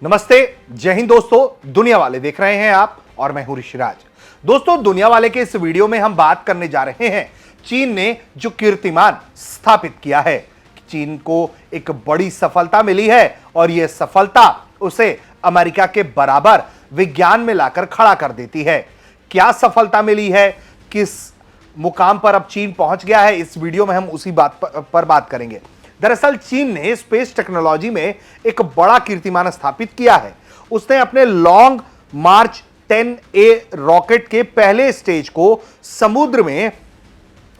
नमस्ते, जय हिंद दोस्तों। दुनिया वाले देख रहे हैं आप और मैं हूं ऋषिराज। दोस्तों, दुनिया वाले के इस वीडियो में हम बात करने जा रहे हैं चीन ने जो कीर्तिमान स्थापित किया है। चीन को एक बड़ी सफलता मिली है और यह सफलता उसे अमेरिका के बराबर विज्ञान में लाकर खड़ा कर देती है। क्या सफलता मिली है, किस मुकाम पर अब चीन पहुंच गया है, इस वीडियो में हम उसी बात पर बात करेंगे। दरअसल चीन ने स्पेस टेक्नोलॉजी में एक बड़ा कीर्तिमान स्थापित किया है। उसने अपने लॉन्ग मार्च 10A रॉकेट के पहले स्टेज को समुद्र में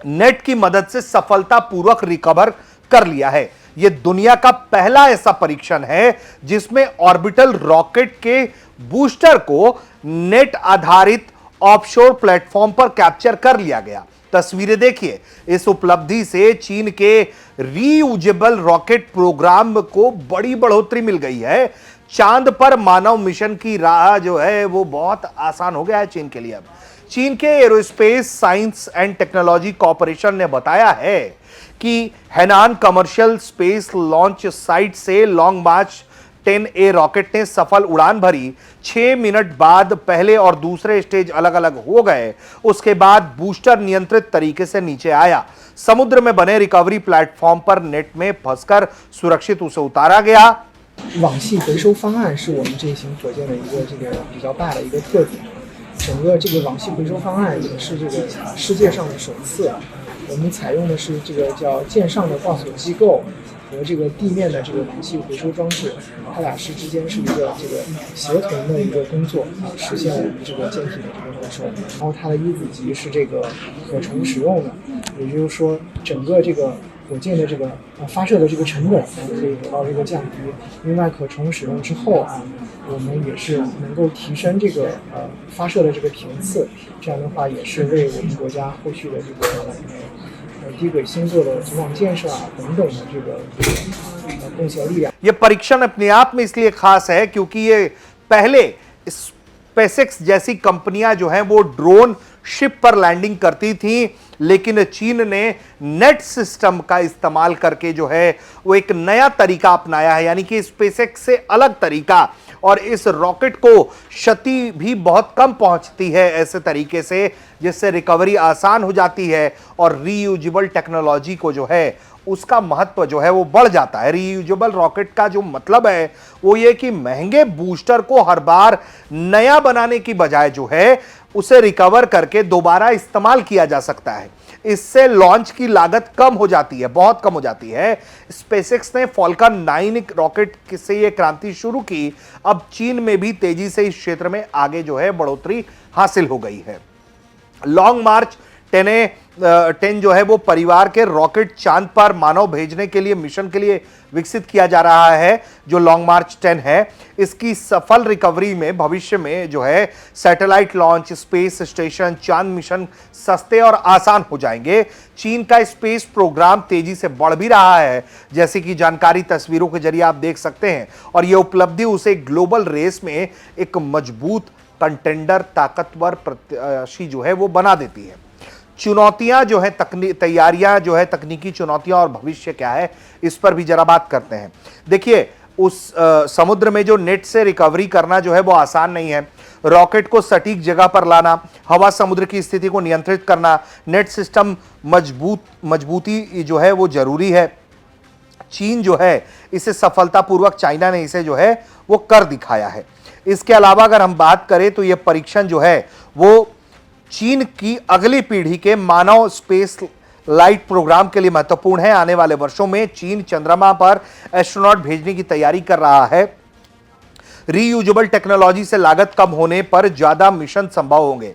नेट की मदद से सफलतापूर्वक रिकवर कर लिया है। यह दुनिया का पहला ऐसा परीक्षण है जिसमें ऑर्बिटल रॉकेट के बूस्टर को नेट आधारित ऑफशोर प्लेटफॉर्म पर कैप्चर कर लिया गया। तस्वीरें देखिए। इस उपलब्धि से चीन के रीयूजेबल रॉकेट प्रोग्राम को बड़ी बढ़ोतरी मिल गई है। चांद पर मानव मिशन की राह जो है वो बहुत आसान हो गया है चीन के लिए। अब चीन के aerospace science and technology corporation ने बताया है कि Henan commercial space launch site से लॉन्ग मार्च 10A रॉकेट ने सफल उड़ान भरी। 6 मिनट बाद पहले और दूसरे स्टेज अलग अलग हो गए। उसके बाद बूस्टर नियंत्रित तरीके से नीचे आया। समुद्र में बने रिकवरी प्लेटफॉर्म पर नेट में फंसकर सुरक्षित उसे उतारा गया। 网系回收方案是我们这型火箭的一个比较大的一个特点。整个这个网系回收方案也是这个世界上的首次。我们采用的是这个叫舰上的挂锁机构和这个地面的这个网系回收装置，它俩之间是一个协同的一个工作实现我们这个舰体的这个回收。然后它的一子级是这个可重使用的，也就是说整个这个火箭的这个发射的这个成本可以得到这个降低。另外可重使用之后我们也是能够提升这个发射的这个频次，这样的话也是为我们国家后续的这个低轨星座的组网建设等等的这个贡献力量。यह परीक्षण अपने आप में इसलिए खास है क्योंकि ये पहले स्पेसएक्स जैसी कंपनियां जो हैं वो ड्रोन शिप पर लैंडिंग करती थी, लेकिन चीन ने नेट सिस्टम का इस्तेमाल करके जो है वो एक नया तरीका अपनाया है, यानी कि स्पेसएक्स से अलग तरीका। और इस रॉकेट को क्षति भी बहुत कम पहुंचती है ऐसे तरीके से जिससे रिकवरी आसान हो जाती है और रीयूजेबल टेक्नोलॉजी को जो है उसका महत्व जो है वो बढ़ जाता है। रीयूजेबल रॉकेट का जो मतलब है वो ये कि महंगे बूस्टर को हर बार नया बनाने की बजाय जो है उसे रिकवर करके दोबारा इस्तेमाल किया जा सकता है। इससे लॉन्च की लागत कम हो जाती है, बहुत कम हो जाती है। स्पेसएक्स ने फॉल्कन 9 रॉकेट से यह क्रांति शुरू की। अब चीन में भी तेजी से इस क्षेत्र में आगे जो है बढ़ोतरी हासिल हो गई है। लॉन्ग मार्च 10 जो है वो परिवार के रॉकेट चांद पर मानव भेजने के लिए मिशन के लिए विकसित किया जा रहा है। जो लॉन्ग मार्च 10 है इसकी सफल रिकवरी में भविष्य में जो है सैटेलाइट लॉन्च, स्पेस स्टेशन, चांद मिशन सस्ते और आसान हो जाएंगे। चीन का स्पेस प्रोग्राम तेजी से बढ़ भी रहा है, जैसे कि जानकारी तस्वीरों के जरिए आप देख सकते हैं। और यह उपलब्धि उसे ग्लोबल रेस में एक मजबूत कंटेंडर, ताकतवर प्रत्याशी जो है वो बना देती है। चुनौतियां जो है तैयारियां जो है, तकनीकी चुनौतियां और भविष्य क्या है, इस पर भी जरा बात करते हैं। देखिए, उस समुद्र में जो नेट से रिकवरी करना जो है वो आसान नहीं है। रॉकेट को सटीक जगह पर लाना, हवा समुद्र की स्थिति को नियंत्रित करना, नेट सिस्टम मजबूती जो है वो जरूरी है। चीन जो है इसे सफलतापूर्वक, चाइना ने इसे जो है वो कर दिखाया है। इसके अलावा अगर हम बात करें तो यह परीक्षण जो है वो चीन की अगली पीढ़ी के मानव स्पेस लाइट प्रोग्राम के लिए महत्वपूर्ण है। आने वाले वर्षों में चीन चंद्रमा पर एस्ट्रोनॉट भेजने की तैयारी कर रहा है। रीयूजेबल टेक्नोलॉजी से लागत कम होने पर ज्यादा मिशन संभव होंगे।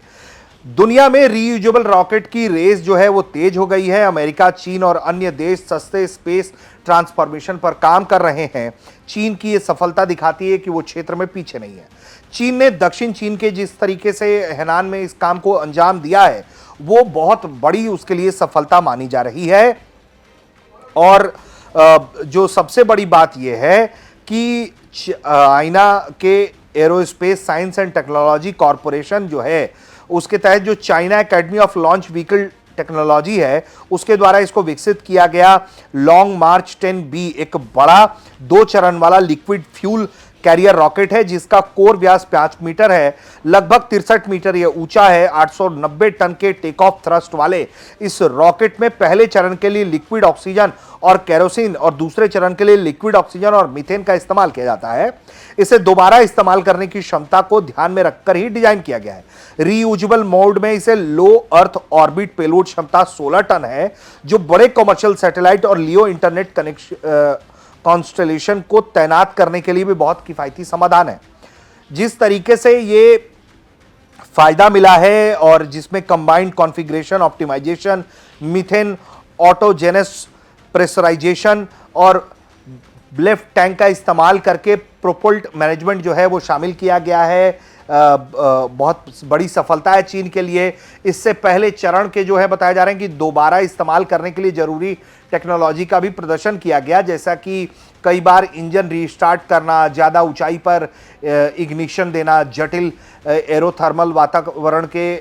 दुनिया में रीयूजेबल रॉकेट की रेस जो है वो तेज हो गई है। अमेरिका, चीन और अन्य देश सस्ते स्पेस ट्रांसफॉर्मेशन पर काम कर रहे हैं। चीन की यह सफलता दिखाती है कि वो क्षेत्र में पीछे नहीं है। चीन ने दक्षिण चीन के जिस तरीके से हेनान में इस काम को अंजाम दिया है वो बहुत बड़ी उसके लिए सफलता मानी जा रही है। और जो सबसे बड़ी बात यह है कि चाइना के aerospace science and technology corporation जो है उसके तहत जो China academy of launch vehicle technology है उसके द्वारा इसको विकसित किया गया लॉन्ग मार्च 10B एक बड़ा 2 चरण वाला लिक्विड फ्यूल कैरियर रॉकेट है जिसका कोर व्यास 5 मीटर है, लगभग 63 मीटर यह ऊंचा है। 890 टन के टेक ऑफ थ्रस्ट वाले इस रॉकेट में पहले चरण के लिए लिक्विड ऑक्सीजन और केरोसिन और दूसरे चरण के लिए लिक्विड ऑक्सीजन और मीथेन का इस्तेमाल किया जाता है। इसे दोबारा इस्तेमाल करने की क्षमता को ध्यान में रखकर ही डिजाइन किया गया है। रीयूजेबल मोड में इसे लो अर्थ ऑर्बिट पेलोड क्षमता 16 टन है, जो बड़े कमर्शियल सैटेलाइट और लियो इंटरनेट कनेक्शन कॉन्स्टेलेशन को तैनात करने के लिए भी बहुत किफायती समाधान है। जिस तरीके से ये फायदा मिला है और जिसमें combined configuration optimisation, methane autogenous pressurisation और ब्लेफ टैंक का इस्तेमाल करके प्रोपल्ट मैनेजमेंट जो है वो शामिल किया गया है, बहुत बड़ी सफलता है चीन के लिए। इससे पहले चरण के जो है बताया जा रहे हैं कि दोबारा इस्तेमाल करने के लिए जरूरी टेक्नोलॉजी का भी प्रदर्शन किया गया, जैसा कि कई बार इंजन रीस्टार्ट करना, ज़्यादा ऊंचाई पर इग्निशन देना, जटिल एरोथर्मल वातावरण के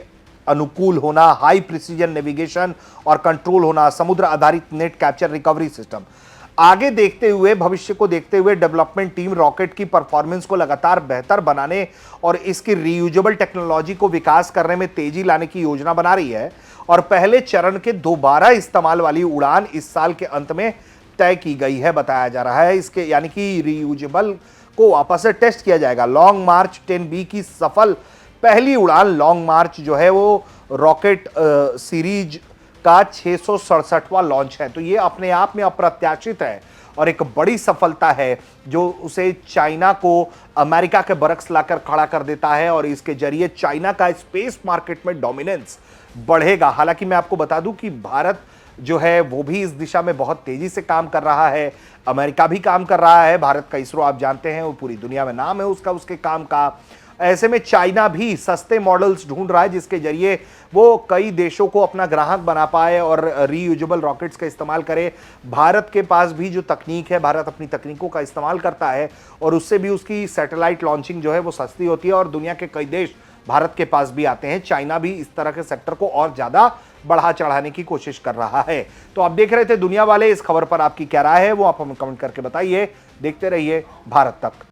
अनुकूल होना, हाई प्रिसीजन नेविगेशन और कंट्रोल होना, समुद्र आधारित नेट कैप्चर रिकवरी सिस्टम। आगे देखते हुए, भविष्य को देखते हुए डेवलपमेंट टीम रॉकेट की परफॉर्मेंस को लगातार बेहतर बनाने और इसकी रीयूजेबल टेक्नोलॉजी को विकास करने में तेजी लाने की योजना बना रही है और पहले चरण के दोबारा इस्तेमाल वाली उड़ान इस साल के अंत में तय की गई है, बताया जा रहा है। इसके यानी कि रीयूजेबल को वापस से टेस्ट किया जाएगा। लॉन्ग मार्च 10B की सफल पहली उड़ान लॉन्ग मार्च जो है वो रॉकेट सीरीज का 667वां लॉन्च है, तो ये अपने आप में अप्रत्याशित है और एक बड़ी सफलता है जो उसे चाइना को अमेरिका के बरक्स लाकर खड़ा कर देता है और इसके जरिए चाइना का स्पेस मार्केट में डोमिनेंस बढ़ेगा। हालांकि मैं आपको बता दूं कि भारत जो है वो भी इस दिशा में बहुत तेजी से काम कर रहा है, अमेरिका भी काम कर रहा है। भारत का इसरो आप जानते हैं वो पूरी दुनिया में नाम है उसका, उसके काम का। ऐसे में चाइना भी सस्ते मॉडल्स ढूंढ रहा है जिसके जरिए वो कई देशों को अपना ग्राहक बना पाए और रीयूजेबल रॉकेट्स का इस्तेमाल करे। भारत के पास भी जो तकनीक है, भारत अपनी तकनीकों का इस्तेमाल करता है और उससे भी उसकी सैटेलाइट लॉन्चिंग जो है वो सस्ती होती है और दुनिया के कई देश भारत के पास भी आते हैं। चाइना भी इस तरह के सेक्टर को और ज्यादा बढ़ा चढ़ाने की कोशिश कर रहा है। तो आप देख रहे थे दुनिया वाले, इस खबर पर आपकी क्या राय है वो आप हमें कमेंट करके बताइए। देखते रहिए भारत तक।